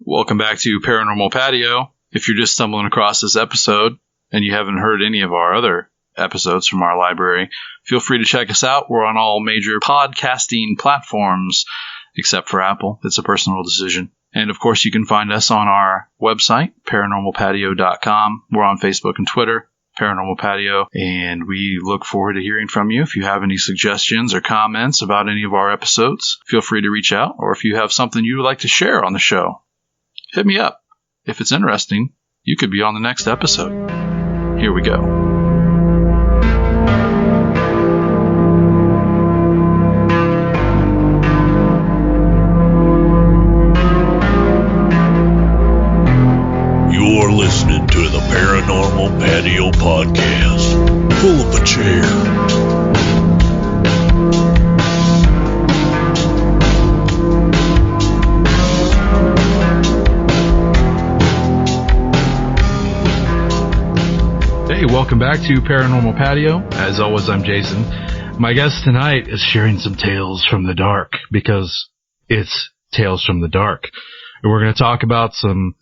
Welcome back to Paranormal Patio. If you're just stumbling across this episode and you haven't heard any of our other episodes from our library, feel free to check us out. We're on all major podcasting platforms, except for Apple. It's a personal decision. And of course, you can find us on our website, paranormalpatio.com. We're on Facebook and Twitter, Paranormal Patio, and we look forward to hearing from you. If you have any suggestions or comments about any of our episodes, feel free to reach out. Or if you have something you would like to share on the show, hit me up. If it's interesting, you could be on the next episode. Here we go. You're listening to the Paranormal Patio Podcast. Pull up a chair. Hey, welcome back to Paranormal Patio. As always, I'm Jason. My guest tonight is sharing some tales from the dark, because it's Tales from the Dark. And we're going to talk about some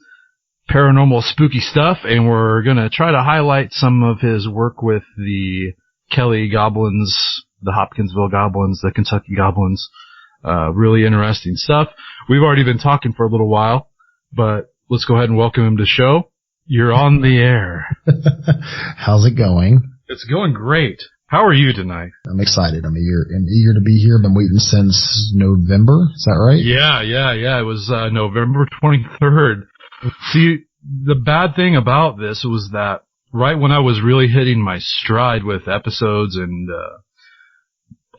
paranormal spooky stuff, and we're going to try to highlight some of his work with the Kelly Goblins, the Hopkinsville Goblins, the Kentucky Goblins. Really interesting stuff. We've already been talking for a little while, but let's go ahead and welcome him to the show. You're on the air. How's it going? It's going great. How are you tonight? I'm excited. I'm eager to be here. I've been waiting since November. Is that right? Yeah. It was November 23rd. See, the bad thing about this was that right when I was really hitting my stride with episodes and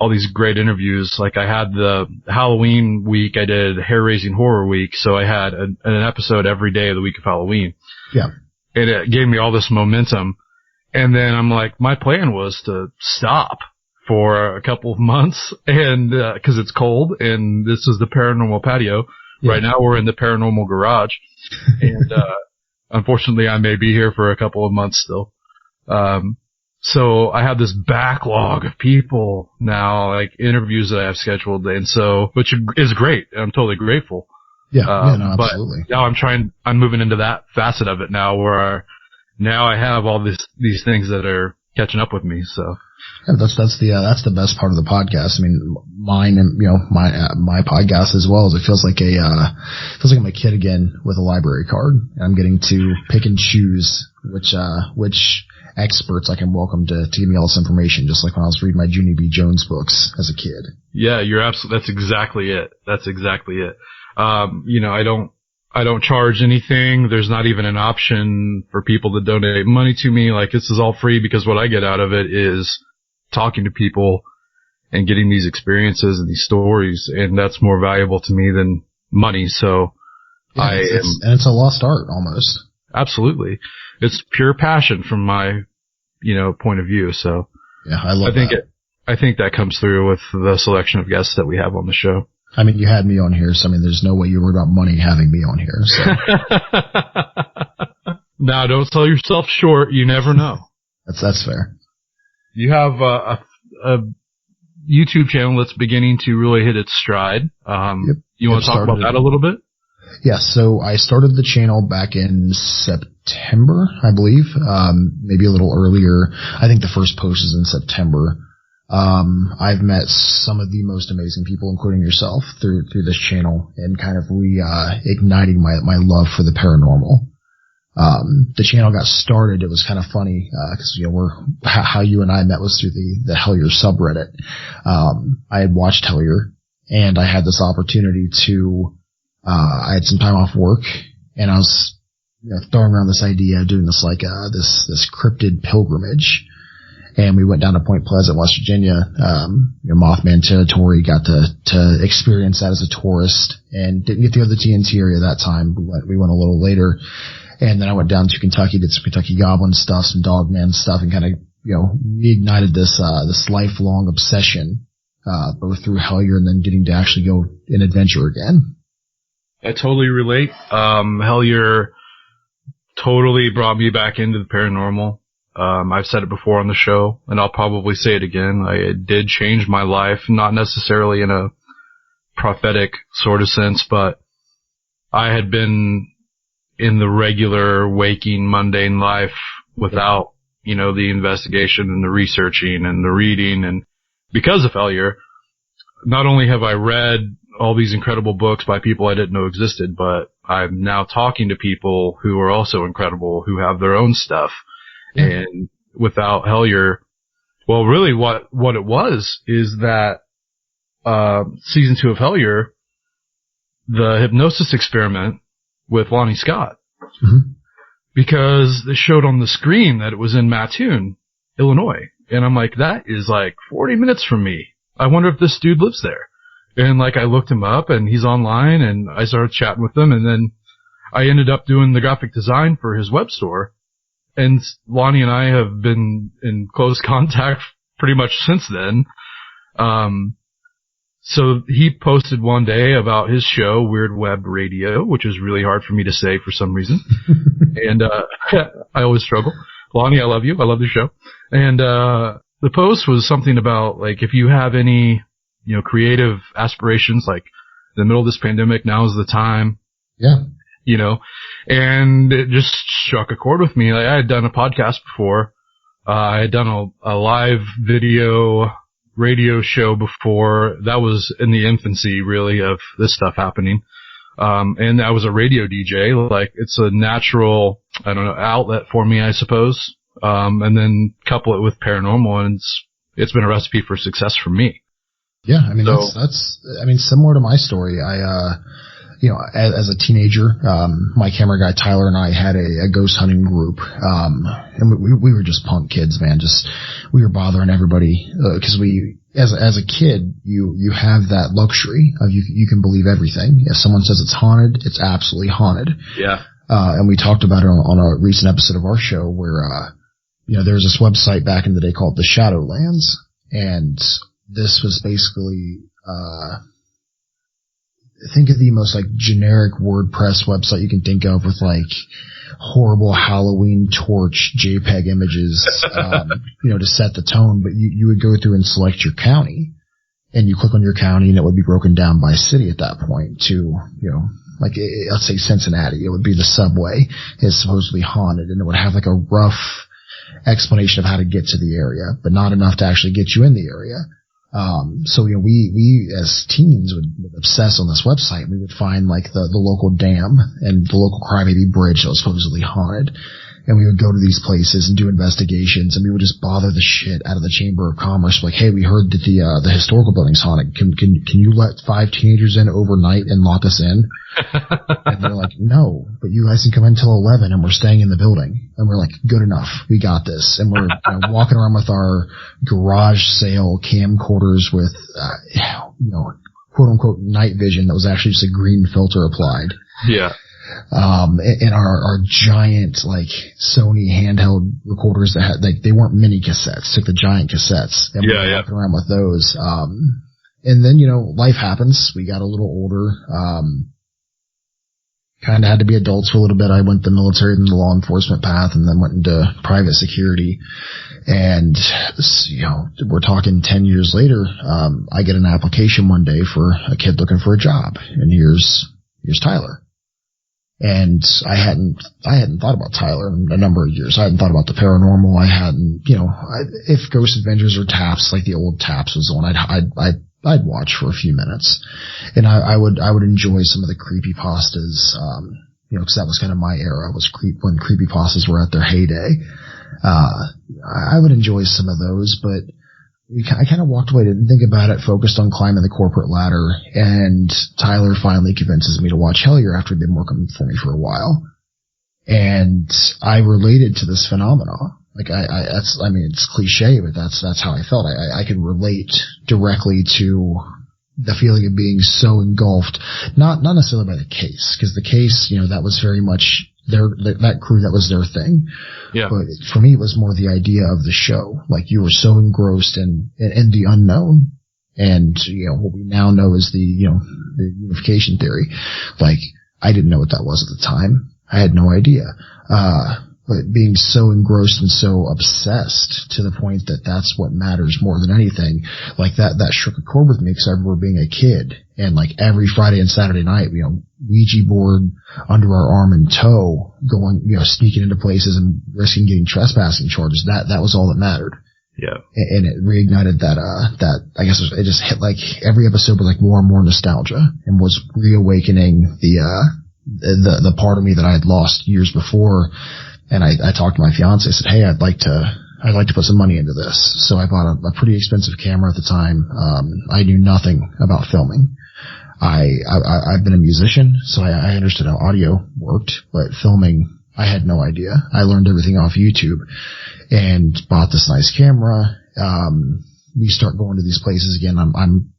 all these great interviews, like I had the Halloween week, I did Hair-Raising Horror Week, so I had an episode every day of the week of Halloween. Yeah. And it gave me all this momentum. And then I'm like, my plan was to stop for a couple of months, and because it's cold, and this is the Paranormal Patio. Yeah. Right now we're in the Paranormal Garage. And unfortunately I may be here for a couple of months still. So I have this backlog of people now, like interviews that I have scheduled, and so, which is great. I'm totally grateful. Yeah, no, absolutely. But now I'm moving into that facet of it now, where now I have all these things that are catching up with me. So yeah, that's the best part of the podcast. I mean, mine and my podcast as well. Is it feels like I'm a kid again with a library card. I'm getting to pick and choose which experts I can welcome to give me all this information, just like when I was reading my Junie B. Jones books as a kid. Yeah, that's exactly it. I don't charge anything. There's not even an option for people to donate money to me. Like, this is all free, because what I get out of it is talking to people and getting these experiences and these stories, and that's more valuable to me than money. So yeah, it's a lost art almost. Absolutely. It's pure passion from my, point of view. So yeah, I think that comes through with the selection of guests that we have on the show. I mean, you had me on here, so I mean, there's no way you're worried about money having me on here. So. Now, don't sell yourself short. You never know. That's fair. You have a YouTube channel that's beginning to really hit its stride. Yep. You want to talk about that a little bit? Yes. So I started the channel back in September, I believe. Maybe a little earlier. I think the first post is in September. I've met some of the most amazing people, including yourself, through this channel, and kind of igniting my love for the paranormal. The channel got started. It was kind of funny, cause, how you and I met was through the Hellier subreddit. I had watched Hellier, and I had this opportunity to, I had some time off work, and I was, throwing around this idea of doing this this cryptid pilgrimage. And we went down to Point Pleasant, West Virginia, Mothman territory, got to experience that as a tourist, and didn't get to go to the TNT area that time. We went a little later. And then I went down to Kentucky, did some Kentucky Goblin stuff, some Dogman stuff, and kind of, reignited this lifelong obsession, both through Hellier and then getting to actually go in adventure again. I totally relate. Hellier totally brought me back into the paranormal. I've said it before on the show, and I'll probably say it again. It did change my life, not necessarily in a prophetic sort of sense, but I had been in the regular waking mundane life without, the investigation and the researching and the reading. And because of Failure, not only have I read all these incredible books by people I didn't know existed, but I'm now talking to people who are also incredible, who have their own stuff. Mm-hmm. And without Hellier, well, really what it was is that, season 2 of Hellier, the hypnosis experiment with Lonnie Scott, mm-hmm. because they showed on the screen that it was in Mattoon, Illinois. And I'm like, that is like 40 minutes from me. I wonder if this dude lives there. And I looked him up and he's online and I started chatting with him and then I ended up doing the graphic design for his web store. And Lonnie and I have been in close contact pretty much since then. So he posted one day about his show, Weird Web Radio, which is really hard for me to say for some reason. And, I always struggle. Lonnie, I love you. I love the show. And, the post was something about, if you have any, creative aspirations, in the middle of this pandemic, now is the time. Yeah. And it just struck a chord with me. I had done a podcast before. I had done a live video radio show before. That was in the infancy, really, of this stuff happening. And I was a radio DJ. It's a natural, outlet for me, I suppose. And then couple it with paranormal, and it's been a recipe for success for me. Yeah, that's similar to my story. As a teenager, my camera guy Tyler and I had a ghost hunting group, and we were just punk kids, man. We were bothering everybody because as a kid, you have that luxury of you can believe everything. If someone says it's haunted, it's absolutely haunted. Yeah. And we talked about it on a recent episode of our show where there was this website back in the day called the Shadowlands, and this was basically think of the most generic WordPress website you can think of with horrible Halloween torch JPEG images, to set the tone. But you would go through and select your county, and you click on your county, and it would be broken down by city at that point to, let's say Cincinnati. It would be the subway is supposedly haunted, and it would have a rough explanation of how to get to the area, but not enough to actually get you in the area. So we as teens would obsess on this website. We would find the local dam and the local crybaby bridge that was supposedly haunted, and we would go to these places and do investigations, and we would just bother the shit out of the Chamber of Commerce. Hey, we heard that the historical building's haunted. Can you let 5 teenagers in overnight and lock us in? And they're like, no, but you guys can come in till 11 and we're staying in the building. And we're like, good enough. We got this. And we're walking around with our garage sale camcorders with, quote unquote night vision that was actually just a green filter applied. Yeah. And our giant, Sony handheld recorders that had, they weren't mini cassettes, took the giant cassettes. And we were walking around with those. And then, life happens. We got a little older. Kind of had to be adults for a little bit. I went the military and the law enforcement path and then went into private security. And, we're talking 10 years later. I get an application one day for a kid looking for a job. And here's Tyler. And I hadn't thought about Tyler in a number of years. I hadn't thought about the paranormal. I hadn't, if Ghost Adventures or Taps, the old Taps was the one I'd watch for a few minutes. And I would enjoy some of the creepypastas, cause that was kind of my era, when creepypastas were at their heyday. I would enjoy some of those, but I kind of walked away, didn't think about it, focused on climbing the corporate ladder, and Tyler finally convinces me to watch Hellier after he'd been working for me for a while. And I related to this phenomenon. It's cliche, but that's how I felt. I could relate directly to the feeling of being so engulfed, not necessarily by the case, because the case, that was very much that crew, that was their thing. Yeah. But for me, it was more the idea of the show. You were so engrossed in the unknown, and what we now know is the unification theory. I didn't know what that was at the time. I had no idea. but being so engrossed and so obsessed to the point that that's what matters more than anything. Like that struck a chord with me because I remember being a kid and like every Friday and Saturday night, Ouija board under our arm in tow, going, sneaking into places and risking getting trespassing charges. That was all that mattered. Yeah. And it reignited that I guess it just hit like every episode with like more and more nostalgia and was reawakening the part of me that I had lost years before. And I talked to my fiance. I said, hey, I'd like to put some money into this. So I bought a pretty expensive camera at the time. I knew nothing about filming. I've been a musician, so I understood how audio worked, but filming, I had no idea. I learned everything off YouTube and bought this nice camera. We start going to these places again. I'm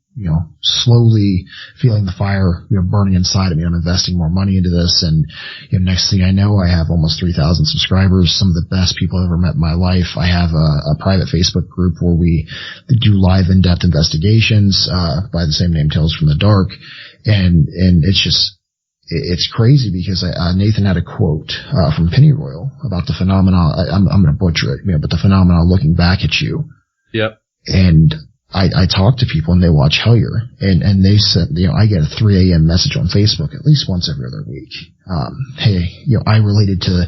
slowly feeling the fire, burning inside of me. I'm investing more money into this. And, next thing I know, I have almost 3,000 subscribers, some of the best people I've ever met in my life. I have a private Facebook group where we do live in-depth investigations, by the same name, Tales from the Dark. And it's crazy because Nathan had a quote, from Pennyroyal about the phenomena. I'm going to butcher it, but the phenomena looking back at you. Yep. And I talk to people and they watch Hellier and they said, I get a 3 a.m. message on Facebook at least once every other week. Hey, I related to,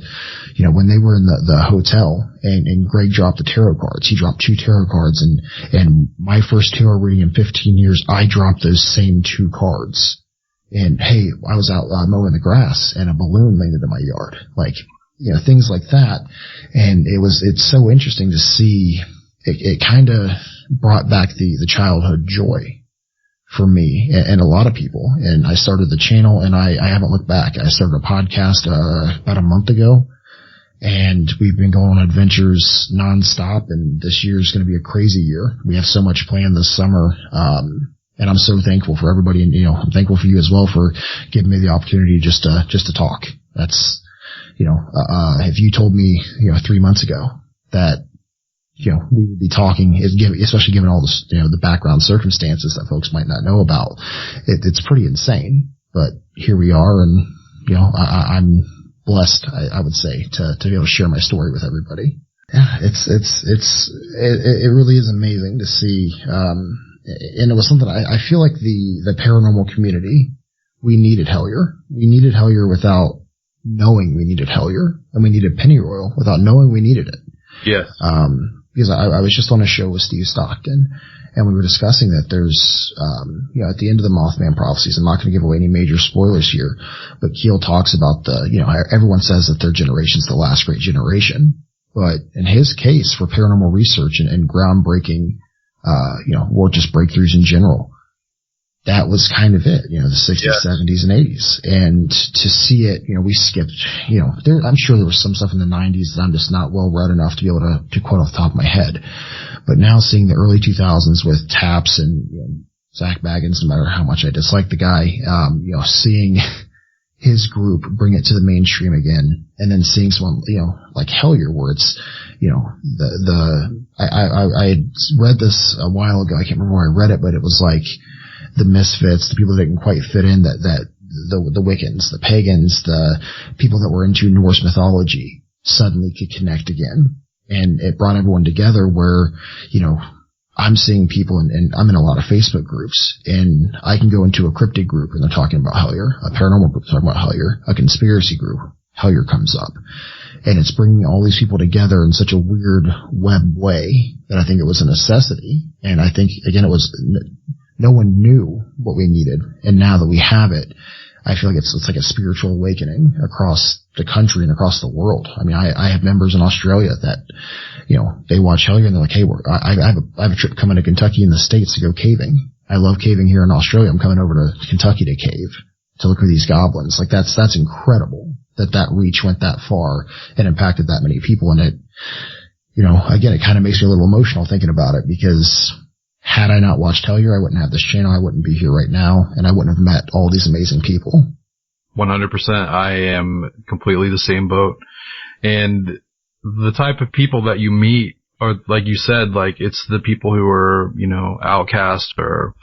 when they were in the hotel and Greg dropped the tarot cards. He dropped 2 tarot cards and my first tarot reading in 15 years, I dropped those same 2 cards. And hey, I was out mowing the grass and a balloon landed in my yard. Like, things like that. And it's so interesting to see. It kind of brought back the childhood joy for me and a lot of people. And I started the channel and I haven't looked back. I started a podcast, about a month ago and we've been going on adventures nonstop. And this year is going to be a crazy year. We have so much planned this summer. And I'm so thankful for everybody. And, I'm thankful for you as well for giving me the opportunity just to talk. That's, if you told me, 3 months ago that, we would be talking, especially given all this, the background circumstances that folks might not know about. It's pretty insane, but here we are. And, I'm blessed, I would say, to be able to share my story with everybody. Yeah, it really is amazing to see. And it was something I feel like the paranormal community, we needed Hellier. We needed Hellier without knowing we needed Hellier, and we needed Pennyroyal without knowing we needed it. Yes. Because I was just on a show with Steve Stockton, and we were discussing that there's, at the end of the Mothman prophecies, I'm not going to give away any major spoilers here, but Keel talks about everyone says that their generation's the last great generation, but in his case, for paranormal research and groundbreaking, just breakthroughs in general, that was kind of it, the 60s, yeah. 70s, and 80s. And to see it, we skipped, I'm sure there was some stuff in the 90s that I'm just not well read enough to be able to quote off the top of my head. But now seeing the early 2000s with Taps and Zach Baggins, no matter how much I dislike the guy, seeing his group bring it to the mainstream again, and then seeing someone, like Hellier, where it's, I had read this a while ago. I can't remember where I read it, but it was like, the misfits, the people that didn't quite fit in, that the Wiccans, the pagans, the people that were into Norse mythology suddenly could connect again. And it brought everyone together where, I'm seeing people and I'm in a lot of Facebook groups and I can go into a cryptid group and they're talking about Hellier, a paranormal group talking about Hellier, a conspiracy group, Hellier comes up. And it's bringing all these people together in such a weird web way that I think it was a necessity. And I think, again, no one knew what we needed, and now that we have it, I feel like it's like a spiritual awakening across the country and across the world. I mean, I have members in Australia that, they watch Hellier and they're like, hey, I have a trip coming to Kentucky in the States to go caving. I love caving here in Australia. I'm coming over to Kentucky to cave, to look for these goblins. Like that's incredible that reach went that far and impacted that many people. And it, again, it kind of makes me a little emotional thinking about it, because had I not watched Hellier, I wouldn't have this channel. I wouldn't be here right now, and I wouldn't have met all these amazing people. 100%. I am completely the same boat. And the type of people that you meet are, like you said, like it's the people who are, outcast or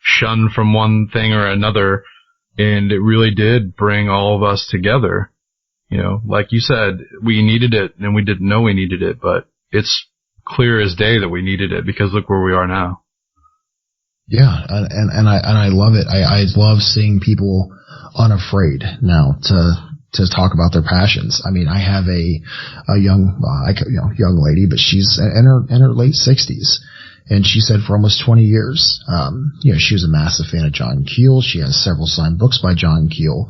shunned from one thing or another. And it really did bring all of us together. You know, like you said, we needed it and we didn't know we needed it, but it's clear as day that we needed it because look where we are now. Yeah, and I love it. I love seeing people unafraid now to talk about their passions. I mean, I have a young lady, but she's in her late 60s. And she said for almost 20 years, she was a massive fan of John Keel. She has several signed books by John Keel.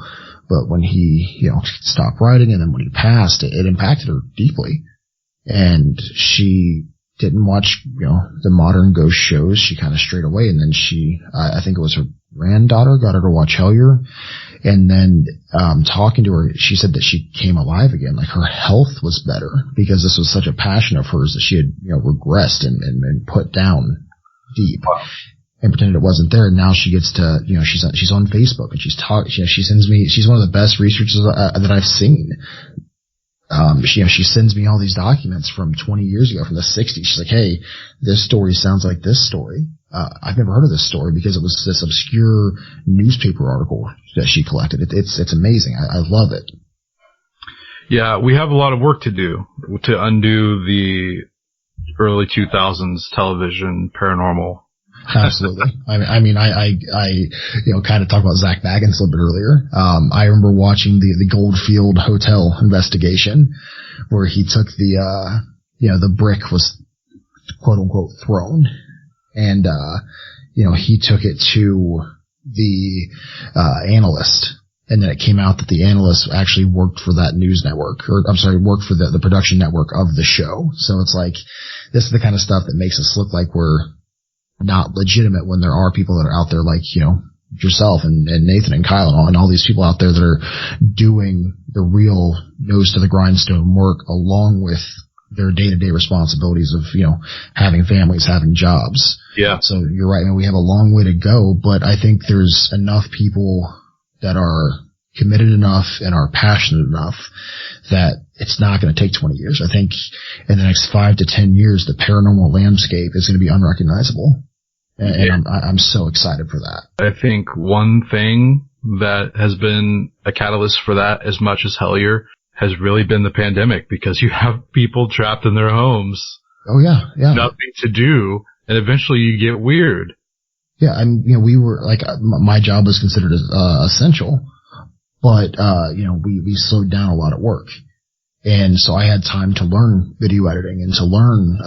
But when he, stopped writing and then when he passed, it impacted her deeply. And she didn't watch, the modern ghost shows. She kind of strayed away. And then I think it was her granddaughter got her to watch Hellier. And then, talking to her, she said that she came alive again. Like her health was better because this was such a passion of hers that she had, regressed and put down deep. Wow. And pretended it wasn't there. And now she gets to, she's on Facebook and she sends me, she's one of the best researchers that I've seen. She sends me all these documents from 20 years ago, from the 60s. She's like, hey, this story sounds like this story. I've never heard of this story because it was this obscure newspaper article that she collected. It's amazing. I love it. Yeah, we have a lot of work to do to undo the early 2000s television paranormal. Absolutely. I mean, I kind of talked about Zach Baggins a little bit earlier. I remember watching the Goldfield Hotel investigation where he took the brick was quote unquote thrown and, he took it to the, analyst. And then it came out that the analyst actually worked for that news network, worked for the production network of the show. So it's like, this is the kind of stuff that makes us look like we're not legitimate when there are people that are out there like, yourself and Nathan and Kyle and all these people out there that are doing the real nose to the grindstone work along with their day-to-day responsibilities of, having families, having jobs. Yeah. So you're right. I mean, we have a long way to go, but I think there's enough people that are committed enough and are passionate enough that it's not going to take 20 years. I think in the next 5 to 10 years, the paranormal landscape is going to be unrecognizable. And I'm so excited for that. I think one thing that has been a catalyst for that as much as Hellier has really been the pandemic because you have people trapped in their homes. Oh, yeah. Yeah. Nothing to do. And eventually you get weird. Yeah. And, we were like, my job was considered essential, but, we slowed down a lot at work. And so I had time to learn video editing and to learn,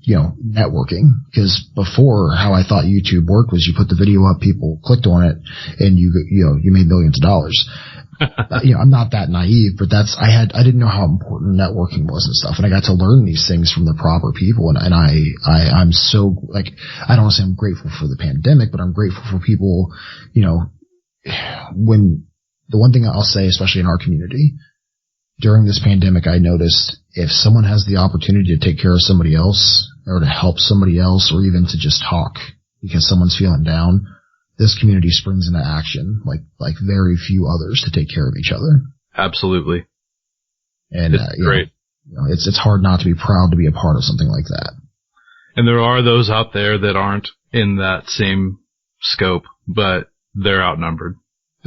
networking. Because before, how I thought YouTube worked was you put the video up, people clicked on it, and you made millions of dollars. I'm not that naive, but I didn't know how important networking was and stuff. And I got to learn these things from the proper people. And I'm so, like, I don't want to say I'm grateful for the pandemic, but I'm grateful for people, when the one thing I'll say, especially in our community, during this pandemic, I noticed if someone has the opportunity to take care of somebody else or to help somebody else or even to just talk because someone's feeling down, this community springs into action like very few others to take care of each other. Absolutely. And it's great. It's hard not to be proud to be a part of something like that. And there are those out there that aren't in that same scope, but they're outnumbered.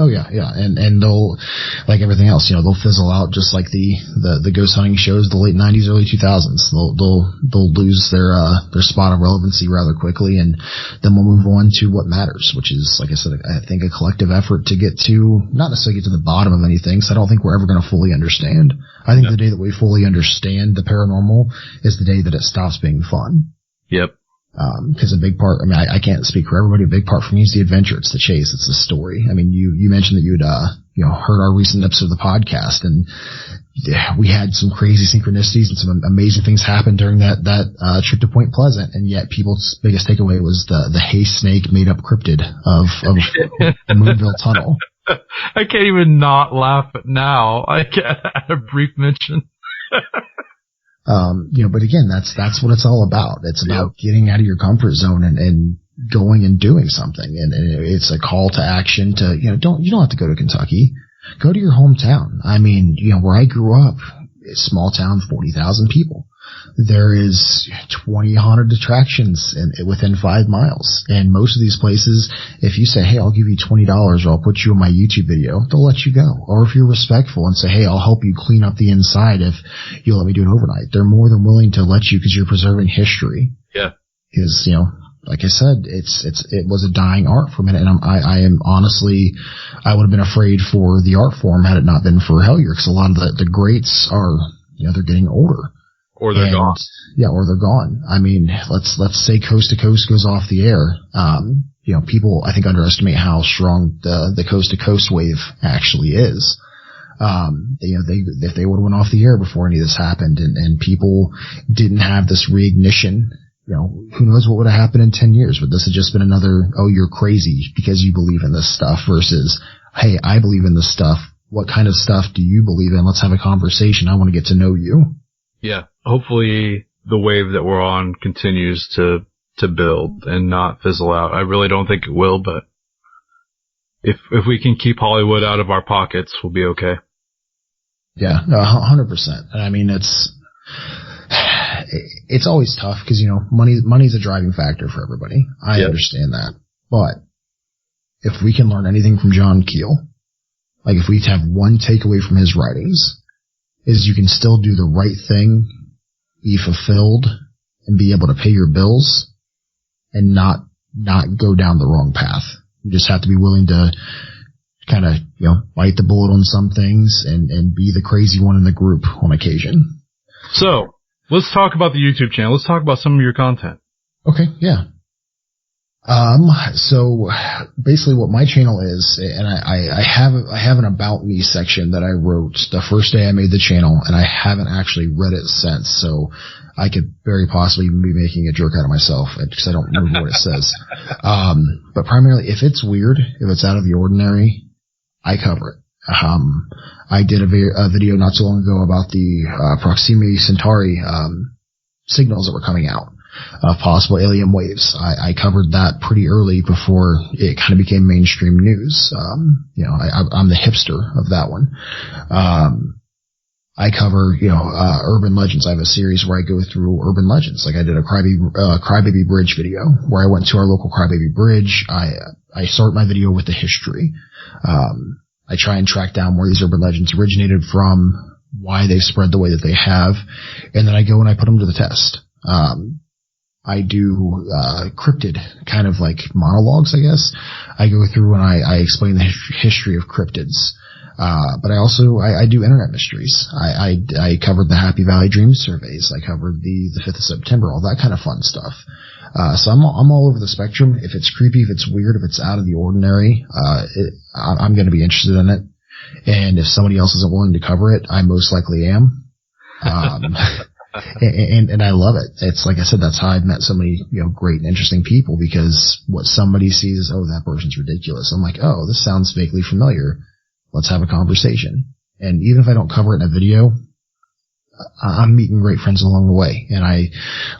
Oh yeah, yeah, and they'll, like everything else, they'll fizzle out just like the ghost hunting shows, the late 90s, early 2000s. They'll lose their spot of relevancy rather quickly, and then we'll move on to what matters, which is, like I said, I think a collective effort to get to, not necessarily get to the bottom of anything, so I don't think we're ever going to fully understand. I think the day that we fully understand the paranormal is the day that it stops being fun. Yep. Because a big part, I can't speak for everybody, a big part for me is the adventure, it's the chase, it's the story. I mean, you mentioned that you'd, heard our recent episode of the podcast, and we had some crazy synchronicities and some amazing things happen during that trip to Point Pleasant, and yet people's biggest takeaway was the hay snake made up cryptid of the Moonville Tunnel. I can't even not laugh at now. I had a brief mention. But again, that's what it's all about. It's about getting out of your comfort zone and going and doing something. And it's a call to action to, you don't have to go to Kentucky. Go to your hometown. I mean, where I grew up, it's small town, 40,000 people. there is 20 haunted attractions within 5 miles. And most of these places, if you say, hey, I'll give you $20 or I'll put you in my YouTube video, they'll let you go. Or if you're respectful and say, hey, I'll help you clean up the inside if you'll let me do it overnight, they're more than willing to let you because you're preserving history. Yeah. Because, like I said, it was a dying art for a minute. And I am honestly, I would have been afraid for the art form had it not been for Hellier, because a lot of the greats are, they're getting older. Or they're gone. Yeah, or they're gone. I mean, let's say Coast to Coast goes off the air. People, I think, underestimate how strong the Coast to Coast wave actually is. If they would have went off the air before any of this happened and people didn't have this reignition, who knows what would have happened in 10 years? Would this have just been another, oh, you're crazy because you believe in this stuff versus, hey, I believe in this stuff. What kind of stuff do you believe in? Let's have a conversation. I want to get to know you. Yeah. Hopefully the wave that we're on continues to build and not fizzle out. I really don't think it will, but if we can keep Hollywood out of our pockets, we'll be okay. Yeah, 100%. And I mean, it's always tough because, money's a driving factor for everybody. I understand that. But if we can learn anything from John Keel, like if we have one takeaway from his writings, is you can still do the right thing, be fulfilled, and be able to pay your bills and not go down the wrong path. You just have to be willing to kind of, bite the bullet on some things and be the crazy one in the group on occasion. So, let's talk about the YouTube channel. Let's talk about some of your content. Okay, yeah. So basically what my channel is, and I have an about me section that I wrote the first day I made the channel, and I haven't actually read it since, so I could very possibly be making a jerk out of myself because I don't remember what it says. But primarily, if it's weird, if it's out of the ordinary, I cover it. I did a video not so long ago about the Proxima Centauri signals that were coming out of possible alien waves. I covered that pretty early before it kind of became mainstream news. I'm the hipster of that one. I cover, urban legends. I have a series where I go through urban legends. Like I did a Crybaby Bridge video where I went to our local Crybaby Bridge. I start my video with the history. I try and track down where these urban legends originated from, why they spread the way that they have, and then I go and I put them to the test. I do cryptid kind of like monologues, I guess. I go through and I explain the history of cryptids. But I do internet mysteries. I covered the Happy Valley Dream surveys. I covered the 5th of September, all that kind of fun stuff. So I'm all over the spectrum. If it's creepy, if it's weird, if it's out of the ordinary, I'm going to be interested in it. And if somebody else isn't willing to cover it, I most likely am. And I love it. It's like I said, that's how I've met so many, great and interesting people, because what somebody sees is, oh, that person's ridiculous. I'm like, oh, this sounds vaguely familiar. Let's have a conversation. And even if I don't cover it in a video, I'm meeting great friends along the way. And I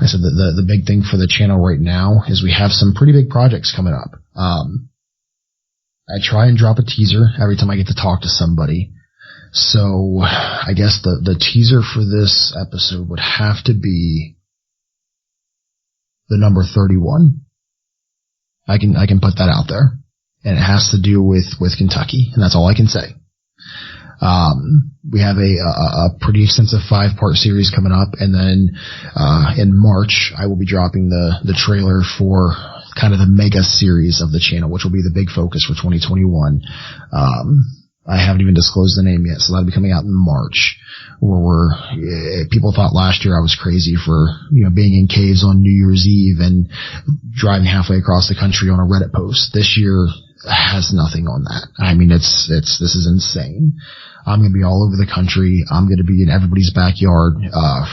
said that the big thing for the channel right now is we have some pretty big projects coming up. I try and drop a teaser every time I get to talk to somebody. So I guess the teaser for this episode would have to be the number 31. I can put that out there. And it has to do with Kentucky, and that's all I can say. We have a pretty extensive 5-part series coming up, and then in March I will be dropping the trailer for kind of the mega series of the channel, which will be the big focus for 2021. I haven't even disclosed the name yet, so that'll be coming out in March. Where people thought last year I was crazy for being in caves on New Year's Eve and driving halfway across the country on a Reddit post. This year has nothing on that. I mean, this is insane. I'm going to be all over the country. I'm going to be in everybody's backyard. I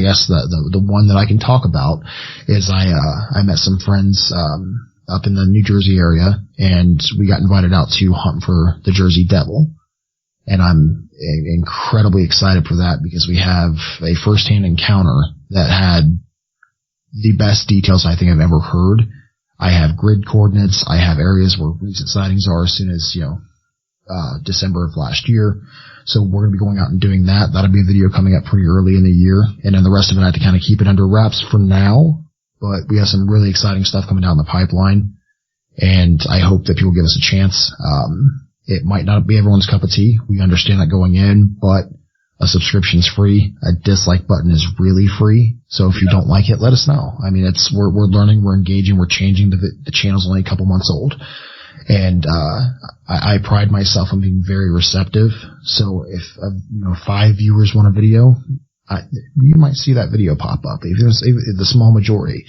guess the one that I can talk about is I met some friends, up in the New Jersey area, and we got invited out to hunt for the Jersey Devil. And I'm incredibly excited for that because we have a first-hand encounter that had the best details I think I've ever heard. I have grid coordinates. I have areas where recent sightings are as soon as, December of last year. So we're going to be going out and doing that. That'll be a video coming up pretty early in the year. And then the rest of it, I have to kind of keep it under wraps for now. But we have some really exciting stuff coming down the pipeline. And I hope that people give us a chance. It might not be everyone's cup of tea. We understand that going in, but a subscription's free. A dislike button is really free. So if you don't like it, let us know. I mean, we're learning, we're engaging, we're changing. The channel's only a couple months old. And, I pride myself on being very receptive. So if, 5 viewers want a video, you might see that video pop up. If it's the small majority.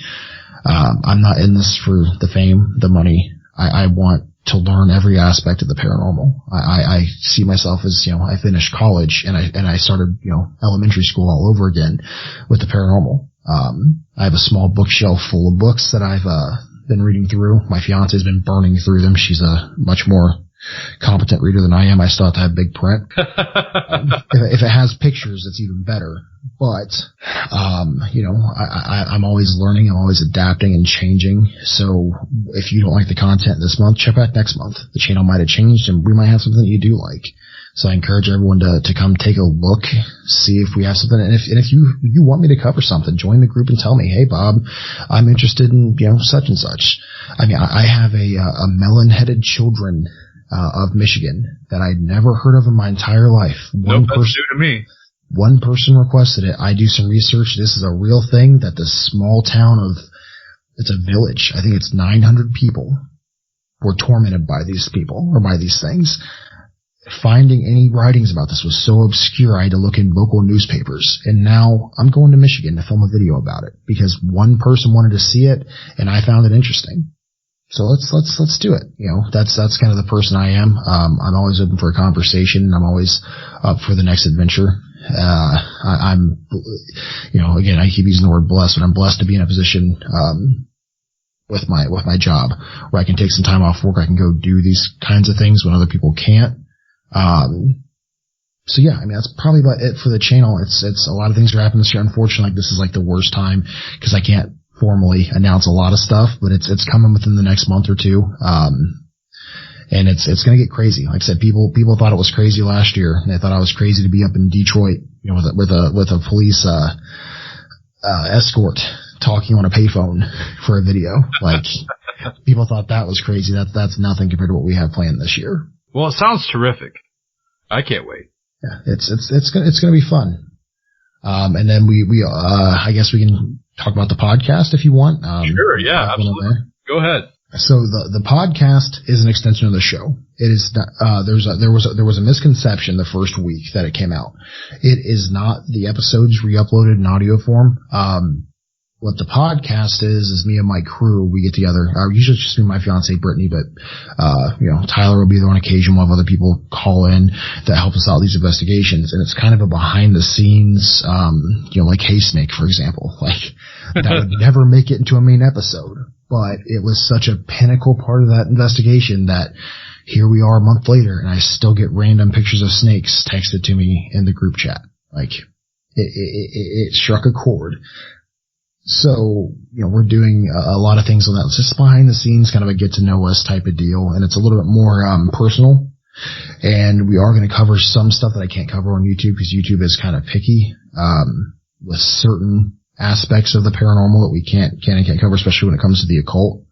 I'm not in this for the fame, the money. I want to learn every aspect of the paranormal. I see myself as, I finished college and I started, elementary school all over again with the paranormal. I have a small bookshelf full of books that I've, been reading through. My fiance's been burning through them. She's a much more competent reader than I am. I still have to have big print. If it has pictures, it's even better. But, I'm always learning. I'm always adapting and changing. So if you don't like the content this month, check back next month. The channel might have changed and we might have something that you do like. So I encourage everyone to come take a look, see if we have something. And if you want me to cover something, join the group and tell me, hey, Bob, I'm interested in, such and such. I mean, I have a melon-headed children, of Michigan that I'd never heard of in my entire life. That's new to me. One person requested it. I do some research. This is a real thing that the small town it's a village. I think it's 900 people were tormented by these people or by these things. Finding any writings about this was so obscure I had to look in local newspapers. And now I'm going to Michigan to film a video about it because one person wanted to see it and I found it interesting. So let's do it. That's kind of the person I am. I'm always open for a conversation and I'm always up for the next adventure. I'm again, I keep using the word blessed, but I'm blessed to be in a position, with my job where I can take some time off work. I can go do these kinds of things when other people can't. So yeah, I mean, that's probably about it for the channel. It's a lot of things are happening this year. Unfortunately, this is like the worst time because I can't formally announce a lot of stuff, but it's coming within the next month or two. And it's going to get crazy. Like I said, people thought it was crazy last year and they thought I was crazy to be up in Detroit, with a police, escort talking on a payphone for a video. Like people thought that was crazy. That's nothing compared to what we have planned this year. Well, it sounds terrific. I can't wait. Yeah, it's gonna be fun. And then I guess we can talk about the podcast if you want. Sure, yeah, absolutely. Go ahead. So the podcast is an extension of the show. It is not, there was a misconception the first week that it came out. It is not the episodes re-uploaded in audio form. What the podcast is me and my crew, we get together. Usually it's just me and my fiance, Brittany, but, Tyler will be there on occasion. We'll have other people call in that help us out with these investigations. And it's kind of a behind the scenes, like Hey Snake, for example. Like, that would never make it into a main episode. But it was such a pinnacle part of that investigation that here we are a month later and I still get random pictures of snakes texted to me in the group chat. Like, it struck a chord. So, we're doing a lot of things on that. It's just behind the scenes, kind of a get to know us type of deal. And it's a little bit more, personal. And we are going to cover some stuff that I can't cover on YouTube because YouTube is kind of picky, with certain aspects of the paranormal that we can't cover, especially when it comes to the occult.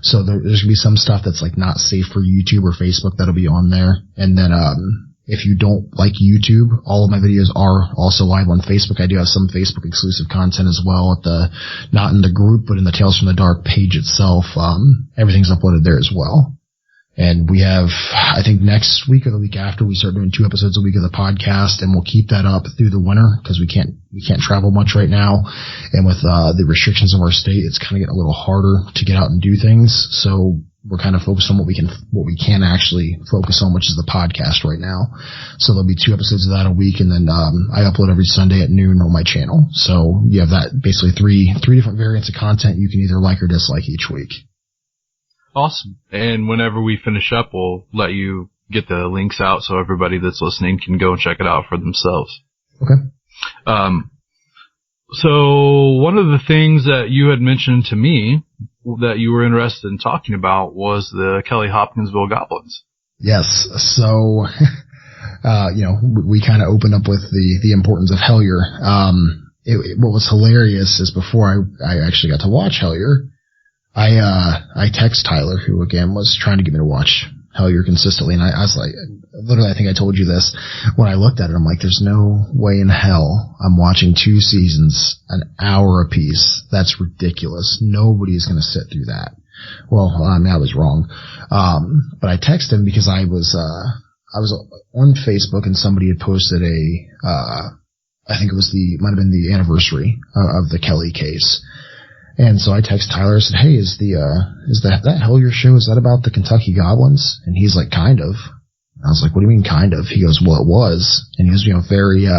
So there's going to be some stuff that's like not safe for YouTube or Facebook that'll be on there. And then, if you don't like YouTube, all of my videos are also live on Facebook. I do have some Facebook exclusive content as well not in the group, but in the Tales from the Dark page itself. Everything's uploaded there as well. And we have, I think next week or the week after, we start doing 2 episodes a week of the podcast, and we'll keep that up through the winter because we can't travel much right now. And with, the restrictions of our state, it's kind of getting a little harder to get out and do things. So we're kind of focused on what we can actually focus on, which is the podcast right now. So there'll be 2 episodes of that a week. And then, I upload every Sunday at noon on my channel. So you have that basically three different variants of content you can either like or dislike each week. Awesome. And whenever we finish up, we'll let you get the links out so everybody that's listening can go and check it out for themselves. Okay. So one of the things that you had mentioned to me that you were interested in talking about was the Kelly Hopkinsville Goblins. Yes. So, we kind of opened up with the importance of Hellier. What was hilarious is before I actually got to watch Hellier, I text Tyler, who again was trying to get me to watch Hellier consistently, and I was like, literally, I think I told you this when I looked at it. I'm like, there's no way in hell I'm watching 2 seasons, an hour apiece. That's ridiculous. Nobody's going to sit through that. Well, I mean, I was wrong. But I texted him because I was on Facebook and somebody had posted I think it might have been the anniversary of the Kelly case. And so I texted Tyler and said, hey, is that Hellier show, is that about the Kentucky Goblins? And he's like, kind of. I was like, what do you mean kind of? He goes, well, it was. And he was, very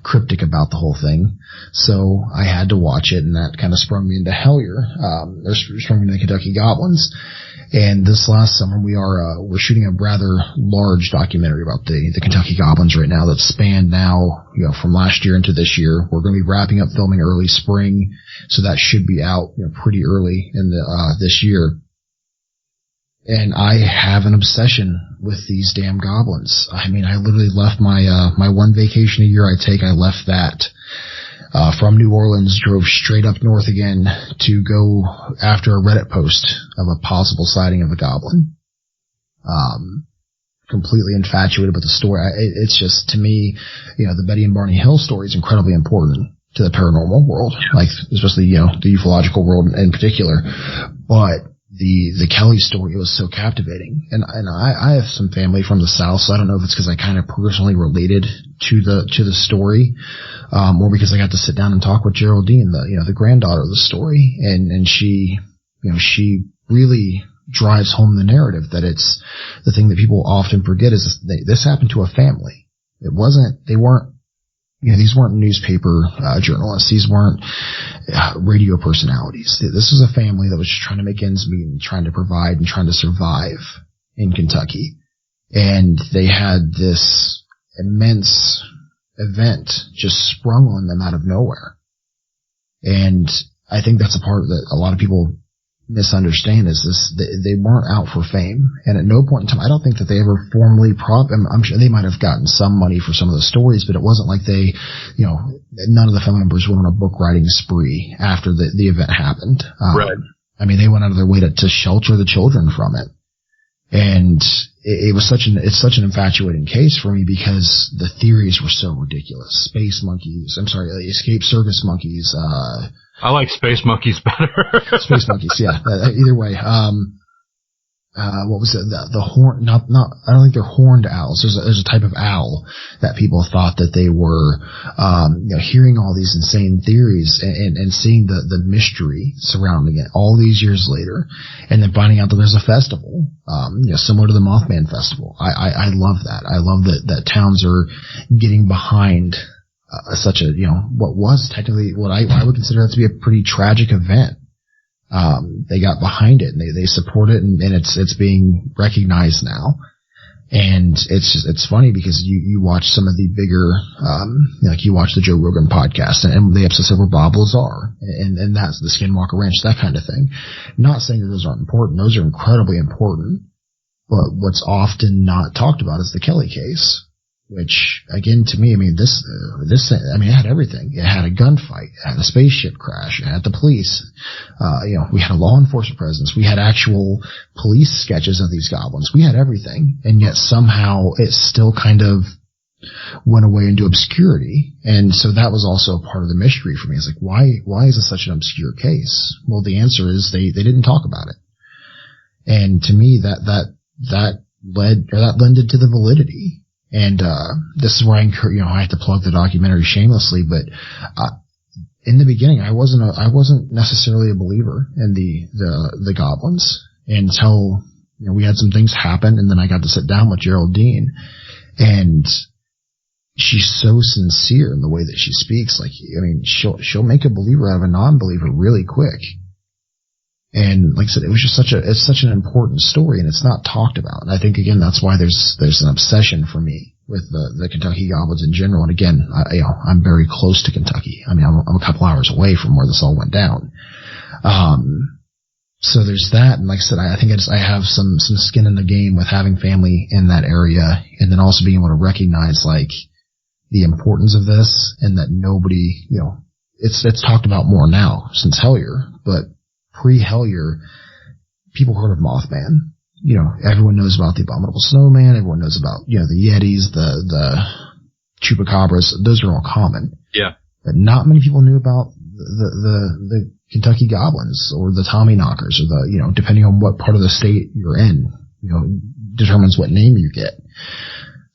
cryptic about the whole thing. So I had to watch it, and that kind of sprung me into Hellier, sprung me into the Kentucky Goblins. And this last summer we're shooting a rather large documentary about the Kentucky Goblins right now that spanned now, from last year into this year. We're going to be wrapping up filming early spring, so that should be out, pretty early in this year. And I have an obsession with these damn goblins. I mean, I literally left my one vacation a year I take. I left that from New Orleans, drove straight up north again to go after a Reddit post of a possible sighting of a goblin. Completely infatuated with the story. It's just, to me, the Betty and Barney Hill story is incredibly important to the paranormal world, like especially the ufological world in particular. But the Kelly story was so captivating, and I have some family from the South, so I don't know if it's because I kind of personally related to the story, or because I got to sit down and talk with Geraldine, the granddaughter of the story, and she really drives home the narrative that it's the thing that people often forget is this happened to a family. These weren't newspaper journalists. These weren't radio personalities. This was a family that was just trying to make ends meet and trying to provide and trying to survive in Kentucky. And they had this immense event just sprung on them out of nowhere. And I think that's a part that a lot of people misunderstand is this, they weren't out for fame, and at no point in time, I don't think that they ever formally I'm sure they might have gotten some money for some of the stories, but it wasn't like they, none of the family members went on a book writing spree after the event happened. Right. I mean, they went out of their way to shelter the children from it. And it's such an infatuating case for me because the theories were so ridiculous. Escape circus monkeys, I like space monkeys better. Space monkeys, yeah. Either way, what was it? The horn? I don't think they're horned owls. There's a type of owl that people thought that they were, hearing all these insane theories and seeing the mystery surrounding it all these years later, and then finding out that there's a festival, similar to the Mothman Festival. I love that. I love that towns are getting behind such a, what was technically what I would consider that to be a pretty tragic event. They got behind it and they support it, and it's being recognized now. And it's funny because you watch some of the bigger, like you watch the Joe Rogan podcast and the episodes over Bob Lazar and that's the Skinwalker Ranch, that kind of thing. Not saying that those aren't important. Those are incredibly important. But what's often not talked about is the Kelly case. Which, again, to me, I mean, it had everything. It had a gunfight. It had a spaceship crash. It had the police. We had a law enforcement presence. We had actual police sketches of these goblins. We had everything. And yet somehow it still kind of went away into obscurity. And so that was also part of the mystery for me. It's like, why is this such an obscure case? Well, the answer is they didn't talk about it. And to me, that lended to the validity. And this is where I have to plug the documentary shamelessly, but in the beginning I wasn't necessarily a believer in the goblins until we had some things happen, and then I got to sit down with Geraldine, and she's so sincere in the way that she speaks. Like, I mean, she'll make a believer out of a non-believer really quick. And like I said, it's such an important story, and it's not talked about. And I think, again, that's why there's an obsession for me with the Kentucky Goblins in general. And again, I'm very close to Kentucky. I mean, I'm a couple hours away from where this all went down. So there's that, and like I said, I think I have some skin in the game with having family in that area, and then also being able to recognize like the importance of this, and that nobody, you know, it's talked about more now since Hellier, but pre-Hellier, people heard of Mothman. You know, everyone knows about the Abominable Snowman. Everyone knows about, you know, the Yetis, the Chupacabras. Those are all common. Yeah. But not many people knew about the Kentucky Goblins or the Tommyknockers, or the, you know, depending on what part of the state you're in, you know, determines what name you get.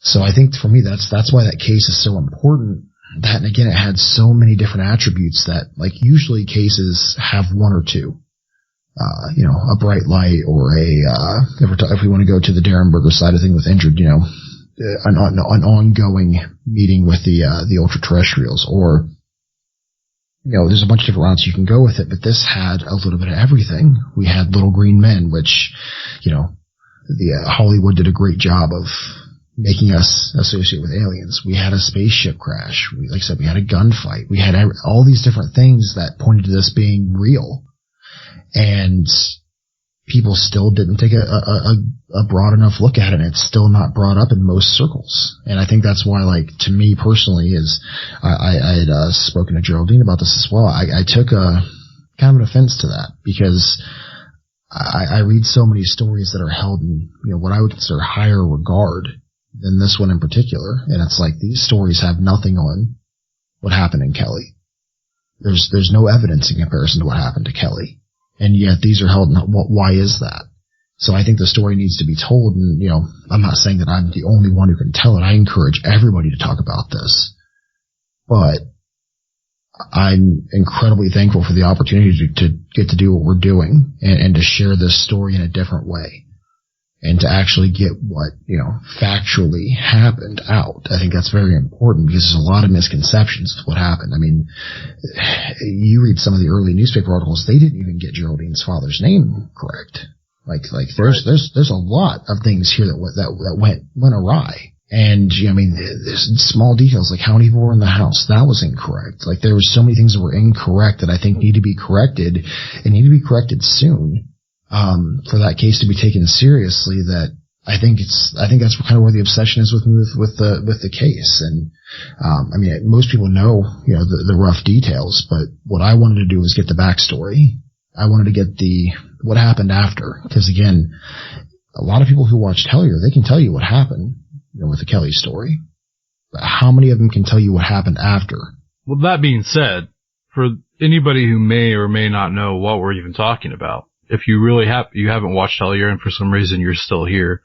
So I think for me, that's why that case is so important. That, and again, it had so many different attributes that, like, usually cases have one or two. You know, a bright light, or if we want to go to the Derenberger side of thing with injured, you know, an ongoing meeting with the ultra-terrestrials, or, you know, there's a bunch of different routes you can go with it, but this had a little bit of everything. We had Little Green Men, which, you know, Hollywood did a great job of making us associate with aliens. We had a spaceship crash. Like I said, we had a gunfight. We had all these different things that pointed to this being real. And people still didn't take a broad enough look at it, and it's still not brought up in most circles. And I think that's why, like, to me personally, is I had spoken to Geraldine about this as well. I took a kind of an offense to that, because I read so many stories that are held in, you know, what I would consider higher regard than this one in particular. And it's like, these stories have nothing on what happened in Kelly. There's no evidence in comparison to what happened to Kelly. And yet these are held in, why is that? So I think the story needs to be told, and, you know, I'm not saying that I'm the only one who can tell it. I encourage everybody to talk about this. But I'm incredibly thankful for the opportunity to get to do what we're doing, and to share this story in a different way, and to actually get what, you know, factually happened out. I think that's very important, because there's a lot of misconceptions of what happened. I mean, you read some of the early newspaper articles, they didn't even get Geraldine's father's name correct. Like there's a lot of things here that went awry. And, you know, I mean, there's small details, like how many people were in the house. That was incorrect. Like, there were so many things that were incorrect that I think need to be corrected, and need to be corrected soon. For that case to be taken seriously, that I think that's kind of where the obsession is with the case. And, I mean, most people know, you know, the rough details, but what I wanted to do was get the backstory. I wanted to get what happened after, because again, a lot of people who watched Hellier, they can tell you what happened, you know, with the Kelly story. But how many of them can tell you what happened after? Well, that being said, for anybody who may or may not know what we're even talking about, if you really you haven't watched Hellier, and for some reason you're still here,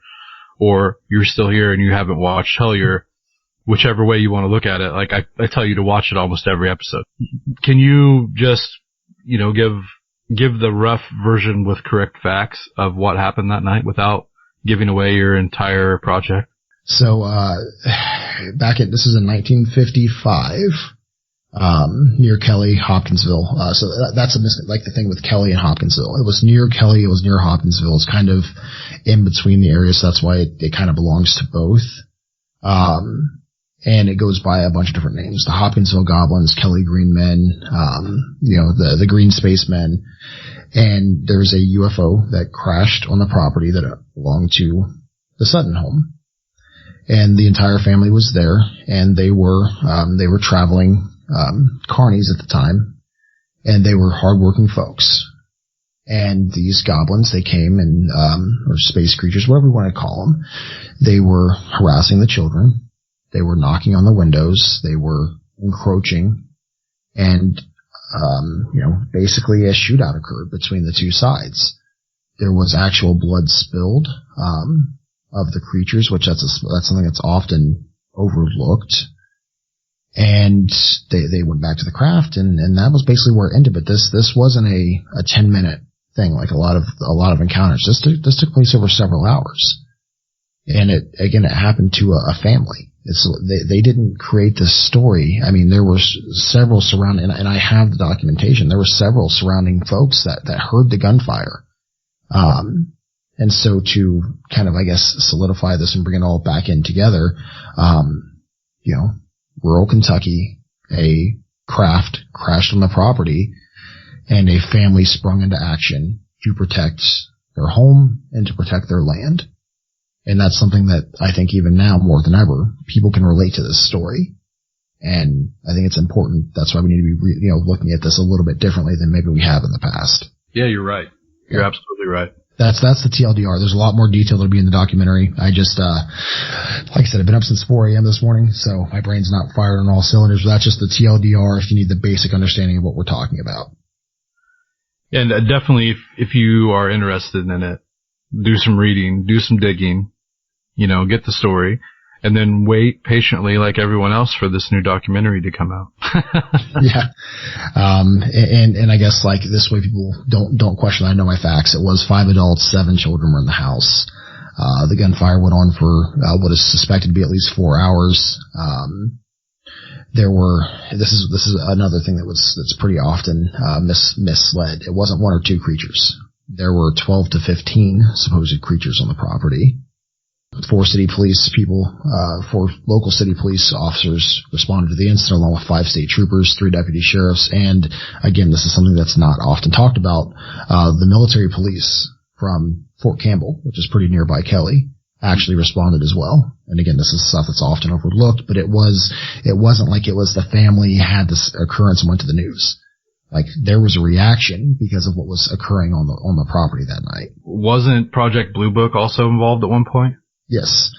or you're still here and you haven't watched Hellier, whichever way you want to look at it, like I tell you to watch it almost every episode. Can you just, you know, give the rough version with correct facts of what happened that night without giving away your entire project? So, this is in 1955. Near Kelly, Hopkinsville. So that's like the thing with Kelly and Hopkinsville. It was near Kelly, it was near Hopkinsville. It's kind of in between the areas, so that's why it kind of belongs to both. And it goes by a bunch of different names. The Hopkinsville Goblins, Kelly Green Men, you know, the Green Space Men. And there's a UFO that crashed on the property that belonged to the Sutton home. And the entire family was there, and they were traveling carnies at the time, and they were hardworking folks. And these goblins, they came and, or space creatures, whatever we want to call them, they were harassing the children. They were knocking on the windows. They were encroaching. And, you know, basically a shootout occurred between the two sides. There was actual blood spilled, of the creatures, which that's something that's often overlooked. And they went back to the craft, and that was basically where it ended. But this wasn't a 10-minute thing like a lot of encounters. This took place over several hours. And it happened to a family. They didn't create this story. I mean, there were several surrounding, and I have the documentation. There were several surrounding folks that heard the gunfire. And so to kind of, I guess, solidify this and bring it all back in together, you know, rural Kentucky, a craft crashed on the property, and a family sprung into action, to protect their home and to protect their land. And that's something that I think even now more than ever, people can relate to this story. And I think it's important. That's why we need to be, looking at this a little bit differently than maybe we have in the past. Yeah, you're right. You're absolutely right. That's the TLDR. There's a lot more detail that'll be in the documentary. I just, like I said, I've been up since 4 a.m. this morning, so my brain's not fired on all cylinders. But that's just the TLDR if you need the basic understanding of what we're talking about. And definitely, if you are interested in it, do some reading, do some digging, get the story, and then wait patiently, like everyone else, for this new documentary to come out. Yeah. And I guess like this way people don't question. I know my facts. It was 5 adults, 7 children were in the house. The gunfire went on for what is suspected to be at least 4 hours. This is another thing that's pretty often misled. It wasn't 1 or 2 creatures. There were 12 to 15 supposed creatures on the property. 4 local city police officers responded to the incident along with 5 state troopers, 3 deputy sheriffs, and again, this is something that's not often talked about. The military police from Fort Campbell, which is pretty nearby Kelly, actually responded as well. And again, this is stuff that's often overlooked, but it wasn't like it was the family had this occurrence and went to the news. Like there was a reaction because of what was occurring on the property that night. Wasn't Project Blue Book also involved at one point? Yes,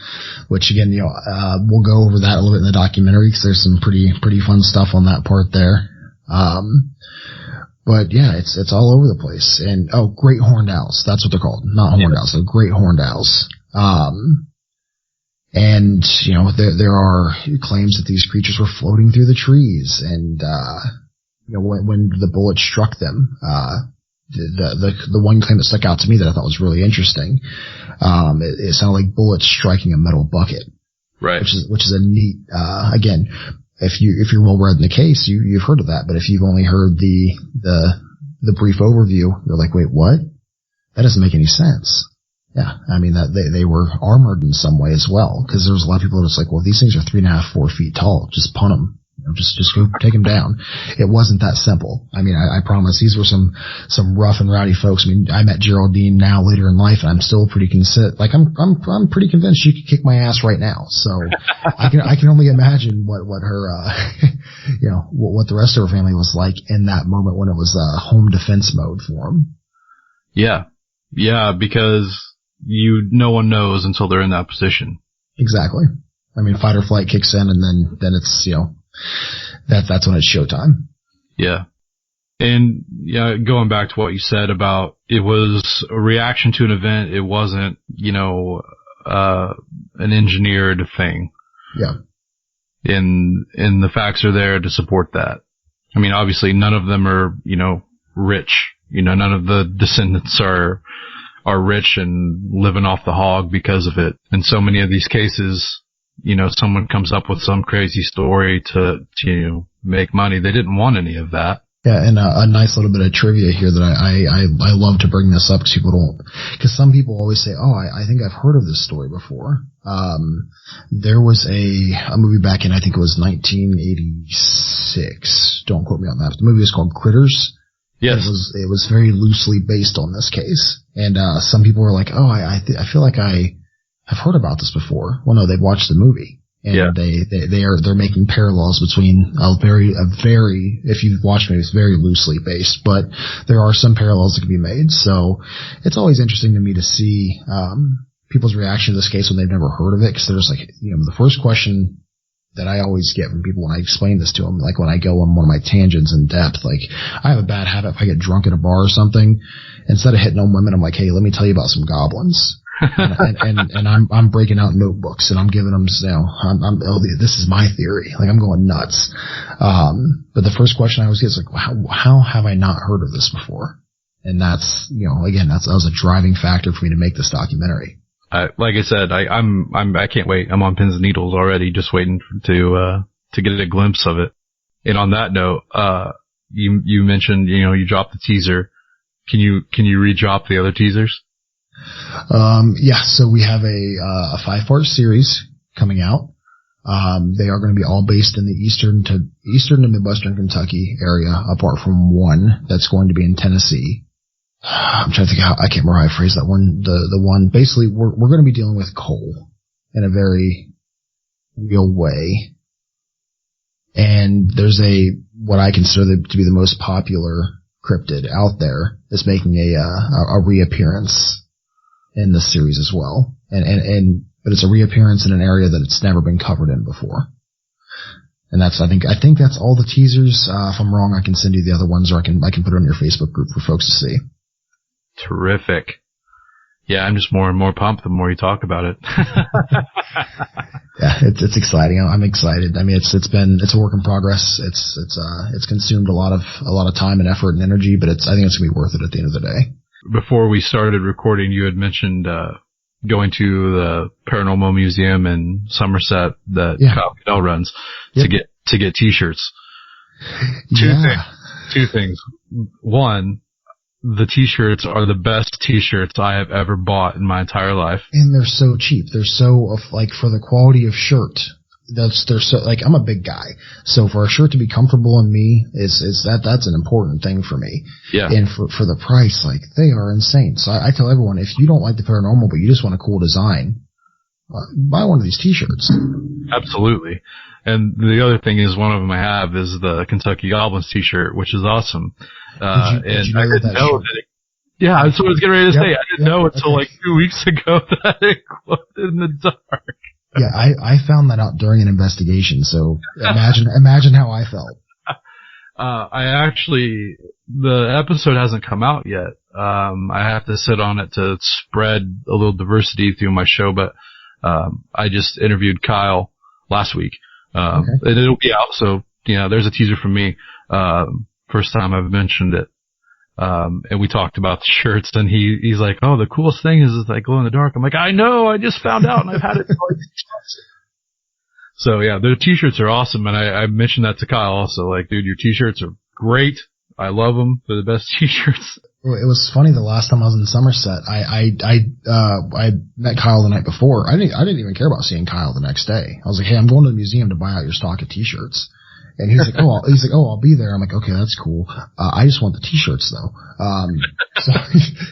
which again, we'll go over that a little bit in the documentary because there's some pretty fun stuff on that part there. But yeah, it's all over the place. And great horned owls. That's what they're called. Not horned owls. They're great horned owls. And there are claims that these creatures were floating through the trees and, when the bullet struck them, the one claim that stuck out to me that I thought was really interesting, it sounded like bullets striking a metal bucket. Right. Which is a neat, again, if you're well read in the case, you've heard of that, but if you've only heard the brief overview, you're like, wait, what? That doesn't make any sense. Yeah. I mean, that they were armored in some way as well, because there was a lot of people that's like, well, these things are 3.5, 4 feet tall. Just punt them. Just go take them down. It wasn't that simple. I mean, I promise these were some rough and rowdy folks. I mean, I met Geraldine now later in life, and I'm still pretty I'm pretty convinced she could kick my ass right now. So I can only imagine what her, what the rest of her family was like in that moment when it was home defense mode for them. Yeah. Yeah, because no one knows until they're in that position. Exactly. I mean, fight or flight kicks in, and then it's, that's when it's showtime. Yeah. And going back to what you said about it was a reaction to an event. It wasn't, an engineered thing. Yeah. And the facts are there to support that. I mean, obviously none of them are, rich. None of the descendants are rich and living off the hog because of it. In so many of these cases, someone comes up with some crazy story to make money. They didn't want any of that. Yeah, and a nice little bit of trivia here that I love to bring this up because some people always say, oh, I think I've heard of this story before. There was a movie back in, I think it was 1986. Don't quote me on that. The movie was called Critters. Yes. It was very loosely based on this case. And some people were like, oh, I feel like I've heard about this before. Well, no, they've watched the movie. And they're making parallels between if you've watched it, it's very loosely based, but there are some parallels that can be made. So it's always interesting to me to see, people's reaction to this case when they've never heard of it. Cause there's like, the first question that I always get from people when I explain this to them, like when I go on one of my tangents in depth, like I have a bad habit if I get drunk at a bar or something, instead of hitting on women, I'm like, hey, let me tell you about some goblins. and I'm breaking out notebooks and I'm giving them, this is my theory. Like I'm going nuts. But the first question I always get is like, how have I not heard of this before? And that's, that was a driving factor for me to make this documentary. Like I said, I can't wait. I'm on pins and needles already, just waiting to get a glimpse of it. And on that note, you mentioned, you dropped the teaser. Can you re-drop the other teasers? So we have a 5-part series coming out. They are going to be all based in the eastern to midwestern Kentucky area, apart from one that's going to be in Tennessee. I'm trying to think I can't remember how I phrased that one. The one, basically, we're going to be dealing with coal in a very real way. And there's what I consider to be the most popular cryptid out there is making a reappearance in this series as well. But it's a reappearance in an area that it's never been covered in before. And I think that's all the teasers. If I'm wrong, I can send you the other ones, or I can put it on your Facebook group for folks to see. Terrific. Yeah, I'm just more and more pumped the more you talk about it. Yeah, it's exciting. I'm excited. I mean, it's a work in progress. It's consumed a lot of time and effort and energy, but I think it's gonna be worth it at the end of the day. Before we started recording, you had mentioned going to the Paranormal Museum in Somerset that Kyle Cadell runs to get T-shirts. Two things. One, the T-shirts are the best T-shirts I have ever bought in my entire life. And they're so cheap. They're so, for the quality of shirt, they're so, I'm a big guy. So for a shirt to be comfortable on me, that's an important thing for me. Yeah. And for the price, they are insane. So I tell everyone, if you don't like the paranormal, but you just want a cool design, buy one of these T-shirts. Absolutely. And the other thing is, one of them I have is the Kentucky Goblins T-shirt, which is awesome. Did you know I didn't know that yeah, that's what I was getting ready to say. I didn't know until 2 weeks ago that it glowed in the dark. Yeah, I found that out during an investigation, so imagine how I felt. The episode hasn't come out yet. I have to sit on it to spread a little diversity through my show, but I just interviewed Kyle last week. And it'll be out, so there's a teaser from me. First time I've mentioned it. And we talked about the shirts, and he's like, "Oh, the coolest thing is they glow in the dark." I'm like, "I know, I just found out, and I've had it for 6 months." So yeah, the T-shirts are awesome, and I mentioned that to Kyle also. Dude, your T-shirts are great. I love them. They're the best T-shirts. Well, it was funny. The last time I was in Somerset, I met Kyle the night before. I didn't even care about seeing Kyle the next day. I was like, "Hey, I'm going to the museum to buy out your stock of T-shirts." And he's like, I'll be there. I'm like, okay, that's cool. I just want the T-shirts though. So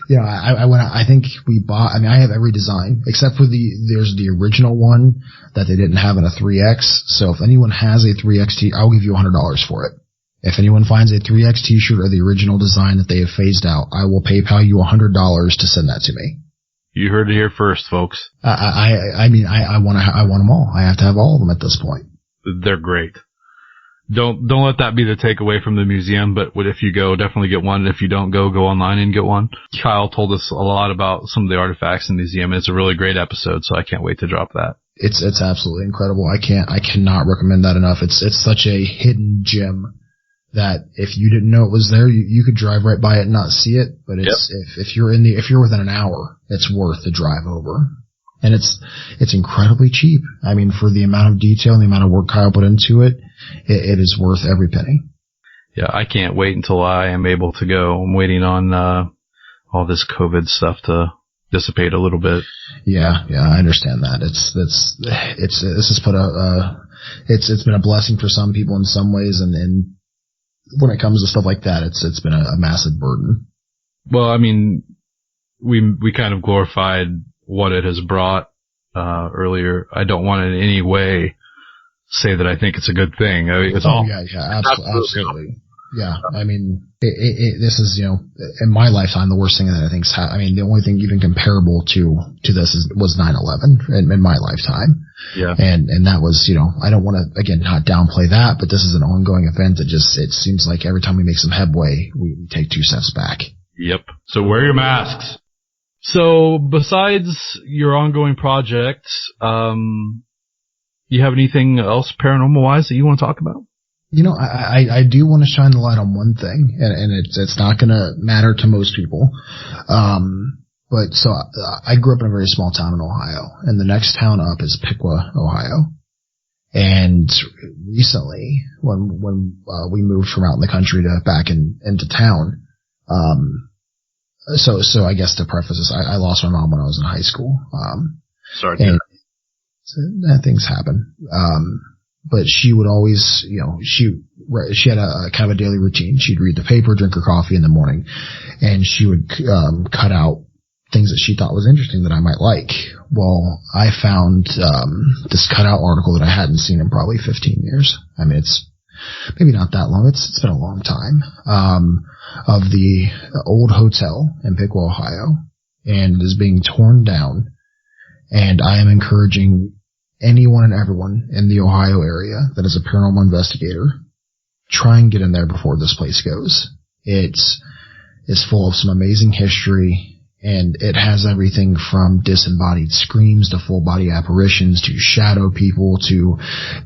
yeah, I went. I think we bought. I mean, I have every design except for there's the original one that they didn't have in a 3X. So if anyone has a 3X I'll give you $100 for it. If anyone finds a 3X T-shirt or the original design that they have phased out, I will PayPal you $100 to send that to me. You heard it here first, folks. I mean, I want them all. I have to have all of them at this point. They're great. Don't let that be the takeaway from the museum, but if you go, definitely get one. If you don't go online and get one. Kyle told us a lot about some of the artifacts in the museum. It's a really great episode, so I can't wait to drop that. It's absolutely incredible. I cannot recommend that enough. It's such a hidden gem that if you didn't know it was there, you could drive right by it and not see it. But if you're within an hour, it's worth the drive over. And it's incredibly cheap. I mean, for the amount of detail and the amount of work Kyle put into it, it is worth every penny. Yeah, I can't wait until I am able to go. I'm waiting on all this COVID stuff to dissipate a little bit. Yeah, I understand that. It's been a blessing for some people in some ways, and when it comes to stuff like that, it's been a massive burden. Well, I mean, we kind of glorified what it has brought earlier. I don't want to in any way say that I think it's a good thing. I mean, absolutely. Yeah, I mean, this is, in my lifetime, the worst thing that I think's I mean, the only thing even comparable to this was 9/11 in my lifetime. Yeah. And that was, I don't want to, again, not downplay that, but this is an ongoing event that it seems like every time we make some headway, we take 2 steps back. Yep. So wear your masks. So besides your ongoing projects, you have anything else paranormal wise that you want to talk about? I do want to shine the light on one thing, and it's not going to matter to most people. But so I grew up in a very small town in Ohio, and the next town up is Piqua, Ohio. And recently, when we moved from out in the country to back into town, so I guess to preface this, I lost my mom when I was in high school. Sorry to hear. Things happen. But she would always, she had a kind of a daily routine. She'd read the paper, drink her coffee in the morning, and she would cut out things that she thought was interesting that I might like. Well, I found this cutout article that I hadn't seen in probably 15 years. I mean, it's maybe not that long. It's been a long time. Of the old hotel in Piqua, Ohio, and it is being torn down. And I am encouraging anyone and everyone in the Ohio area that is a paranormal investigator, try and get in there before this place goes. It's full of some amazing history, and it has everything from disembodied screams to full body apparitions to shadow people to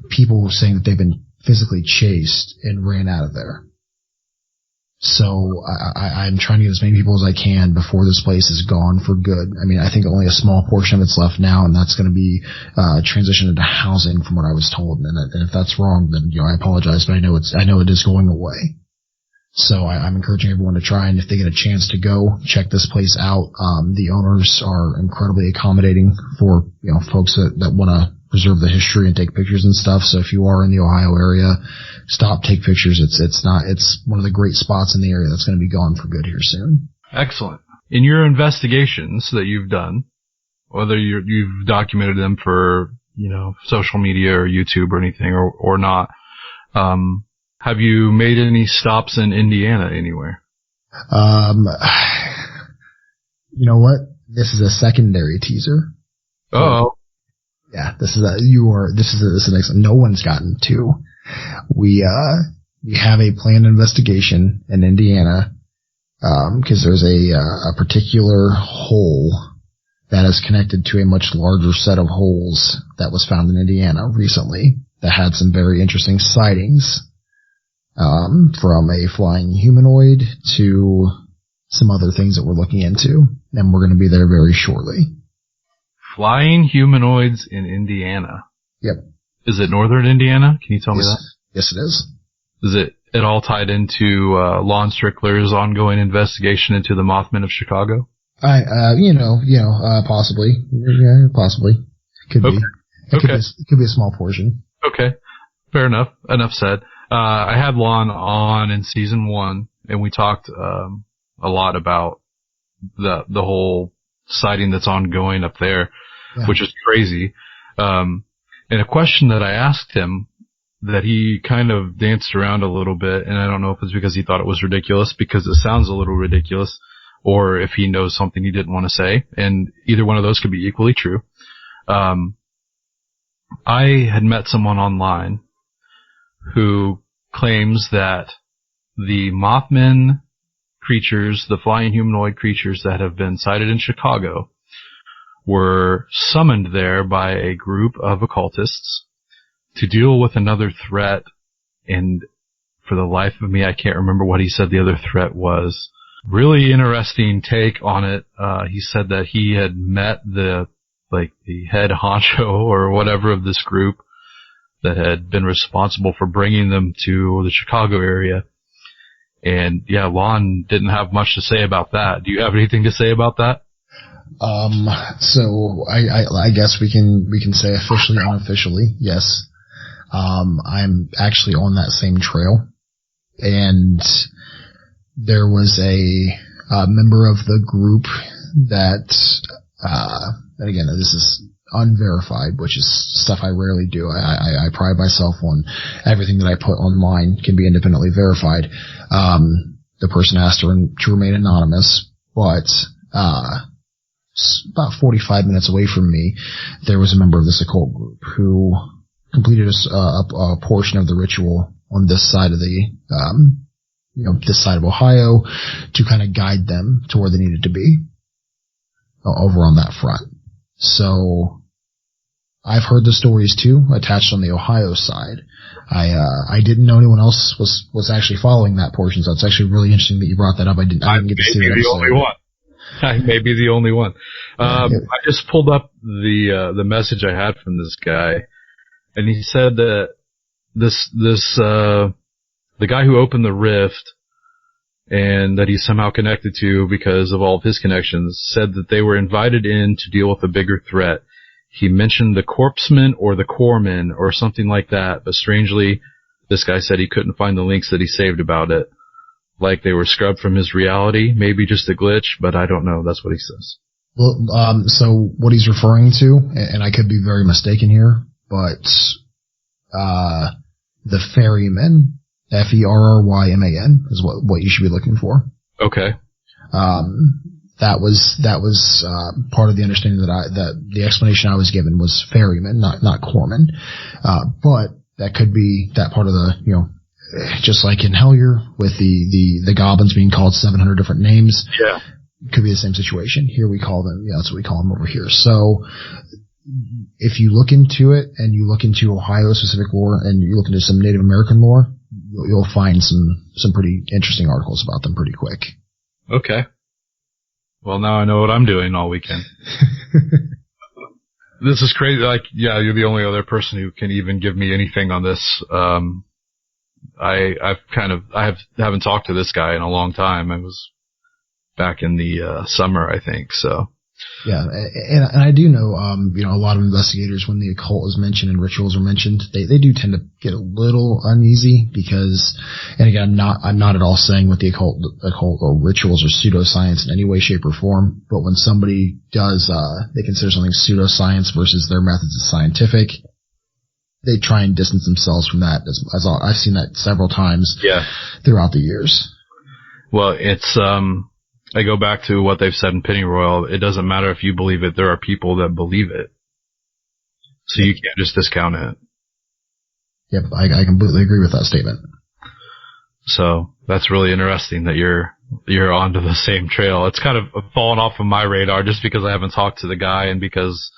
people saying that they've been physically chased and ran out of there. So I'm trying to get as many people as I can before this place is gone for good. I mean, I think only a small portion of it's left now, and that's going to be transitioned into housing from what I was told. And if that's wrong, then I apologize, but I know it is going away. So I'm encouraging everyone to try, and if they get a chance to go, check this place out. The owners are incredibly accommodating for folks that want to preserve the history and take pictures and stuff. So if you are in the Ohio area, stop, take pictures. It's one of the great spots in the area that's going to be gone for good here soon. Excellent. In your investigations that you've done, whether you've documented them for, social media or YouTube or anything or not, have you made any stops in Indiana anywhere? You know what? This is a secondary teaser. Oh. Yeah, this is excellent. No one's gotten to. We have a planned investigation in Indiana, because there's a particular hole that is connected to a much larger set of holes that was found in Indiana recently that had some very interesting sightings, from a flying humanoid to some other things that we're looking into, and we're going to be there very shortly. Flying humanoids in Indiana. Yep. Is it northern Indiana? Can you tell me that? Yes, it is. Is it all tied into Lon Strickler's ongoing investigation into the Mothmen of Chicago? Possibly. Yeah, possibly. Could be. It could be a small portion. Okay. Fair enough. Enough said. I had Lon on in season 1, and we talked a lot about the whole sighting that's ongoing up there, which is crazy. And a question that I asked him that he kind of danced around a little bit, and I don't know if it's because he thought it was ridiculous, because it sounds a little ridiculous, or if he knows something he didn't want to say, and either one of those could be equally true. I had met someone online who claims that the Mothman creatures, the flying humanoid creatures that have been sighted in Chicago, were summoned there by a group of occultists to deal with another threat, and for the life of me, I can't remember what he said the other threat was. Really interesting take on it. He said that he had met the head honcho or whatever of this group that had been responsible for bringing them to the Chicago area. And yeah, Lon didn't have much to say about that. Do you have anything to say about that? So I guess we can say officially, unofficially, yes. I'm actually on that same trail, and there was a member of the group that, and again, this is unverified, which is stuff I rarely do. I pride myself on everything that I put online can be independently verified. The person asked to remain anonymous, but about 45 minutes away from me, there was a member of this occult group who completed a portion of the ritual on this side of this side of Ohio to kind of guide them to where they needed to be over on that front. So I've heard the stories too, attached on the Ohio side. I didn't know anyone else was actually following that portion, so it's actually really interesting that you brought that up. I didn't get to see that. I may be the only one. I just pulled up the message I had from this guy, and he said that the guy who opened the rift and that he's somehow connected to because of all of his connections said that they were invited in to deal with a bigger threat. He mentioned the corpsemen or the corpsmen or something like that, but strangely, this guy said he couldn't find the links that he saved about it. Like they were scrubbed from his reality, maybe just a glitch, but I don't know. That's what he says. Well, so what he's referring to, and I could be very mistaken here, but the ferryman, Ferryman, is what you should be looking for. Okay. That was part of the understanding that the explanation I was given was ferryman, not corpsman. But that could be that part of the, just like in Hellier with the goblins being called 700 different names. Yeah. Could be the same situation. Here we call them, that's what we call them over here. So if you look into it and you look into Ohio specific lore and you look into some Native American lore, you'll find some pretty interesting articles about them pretty quick. Okay. Well, now I know what I'm doing all weekend. This is crazy. Like, yeah, you're the only other person who can even give me anything on this. I haven't talked to this guy in a long time. I was back in the summer, I think. So. Yeah, and I do know, a lot of investigators, when the occult is mentioned and rituals are mentioned, they do tend to get a little uneasy because, and again, I'm not at all saying what the occult or rituals or pseudoscience in any way, shape, or form, but when somebody does, they consider something pseudoscience versus their methods as scientific, they try and distance themselves from that. As I've seen that several times throughout the years. Well, it's, I go back to what they've said in Pennyroyal. It doesn't matter if you believe it. There are people that believe it. So you can't just discount it. Yep, I completely agree with that statement. So that's really interesting that you're onto the same trail. It's kind of fallen off of my radar just because I haven't talked to the guy and because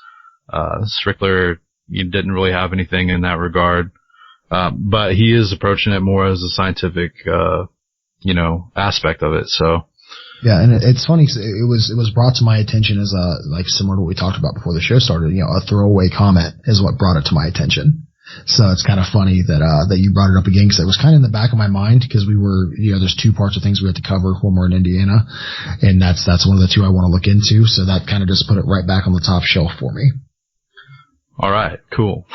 Strickler didn't really have anything in that regard. But he is approaching it more as a scientific, aspect of it. So. Yeah, and it's funny. It was brought to my attention as similar to what we talked about before the show started. A throwaway comment is what brought it to my attention. So it's kind of funny that you brought it up again because it was kind of in the back of my mind because we were there's two parts of things we had to cover when we're in Indiana, and that's one of the two I want to look into. So that kind of just put it right back on the top shelf for me. All right, cool.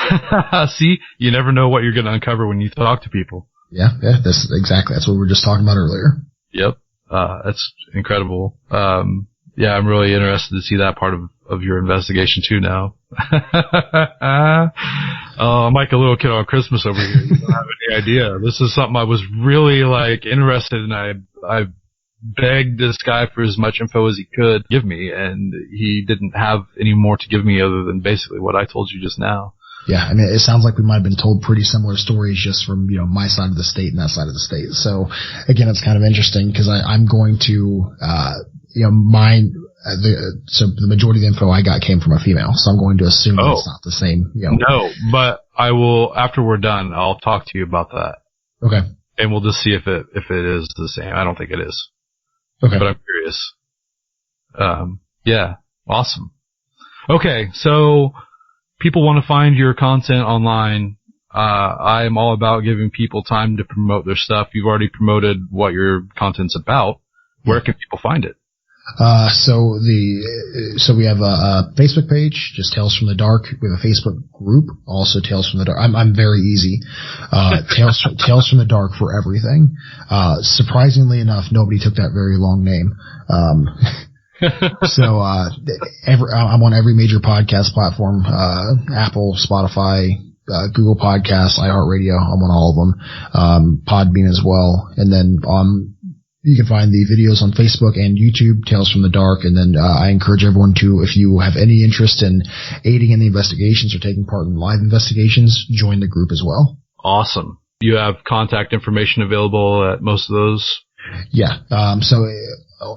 See, you never know what you're going to uncover when you talk to people. Yeah, that's what we were just talking about earlier. Yep. That's incredible. I'm really interested to see that part of your investigation too now. I'm like a little kid on Christmas over here. You don't have any idea. This is something I was really interested in. I begged this guy for as much info as he could give me, and he didn't have any more to give me other than basically what I told you just now. Yeah, I mean, it sounds like we might have been told pretty similar stories just from, my side of the state and that side of the state. So, again, it's kind of interesting because I'm going to, so the majority of the info I got came from a female. So I'm going to assume that it's not the same, No, but I will, after we're done, I'll talk to you about that. Okay. And we'll just see if it is the same. I don't think it is. Okay. But I'm curious. Yeah, awesome. Okay, so people want to find your content online. I am all about giving people time to promote their stuff. You've already promoted what your content's about. Where can people find it? So we have a Facebook page, just Tales from the Dark. We have a Facebook group, also Tales from the Dark. I'm very easy. Tales from the Dark for everything. Surprisingly enough, nobody took that very long name. So, I'm on every major podcast platform, Apple, Spotify, Google Podcasts, iHeartRadio. I'm on all of them. Podbean as well. And then, you can find the videos on Facebook and YouTube, Tales from the Dark. And then, I encourage everyone to, if you have any interest in aiding in the investigations or taking part in live investigations, join the group as well. Awesome. You have contact information available at most of those? Yeah. So,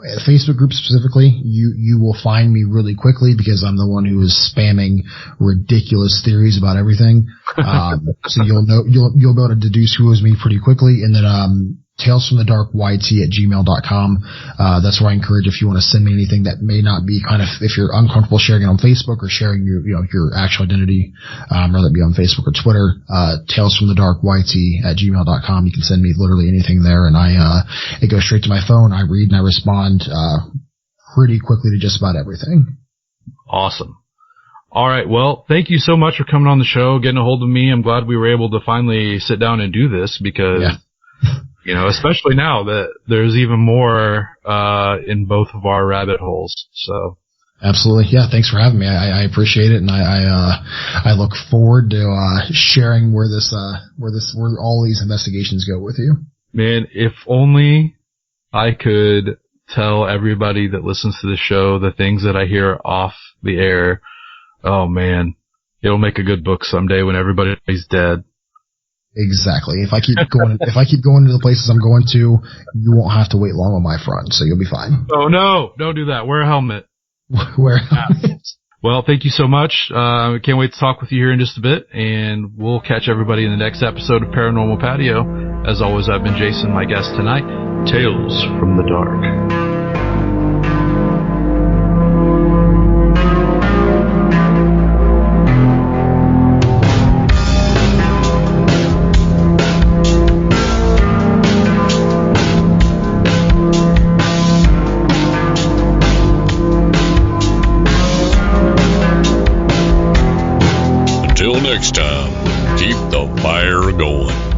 at Facebook group specifically, you will find me really quickly because I'm the one who is spamming ridiculous theories about everything. So you'll be able to deduce who is me pretty quickly. And then, talesfromthedarkyt@gmail.com. That's where I encourage if you want to send me anything that may not be if you're uncomfortable sharing it on Facebook or sharing your actual identity, whether it be on Facebook or Twitter, talesfromthedarkyt@gmail.com. You can send me literally anything there, and it goes straight to my phone. I read and I respond, pretty quickly to just about everything. Awesome. All right. Well, thank you so much for coming on the show, getting a hold of me. I'm glad we were able to finally sit down and do this because, especially now that there's even more in both of our rabbit holes. So. Absolutely. Yeah. Thanks for having me. I appreciate it. And I look forward to sharing where all these investigations go with you. Man, if only I could tell everybody that listens to the show the things that I hear off the air. Oh man, it'll make a good book someday when everybody's dead. Exactly. If I keep going to the places I'm going to, you won't have to wait long on my front, so you'll be fine. Oh no, don't do that. Wear a helmet. Wear a helmet. Well, thank you so much. Can't wait to talk with you here in just a bit, and we'll catch everybody in the next episode of Paranormal Patio. As always, I've been Jason, my guest tonight. Tales from the Dark. Next time, keep the fire going.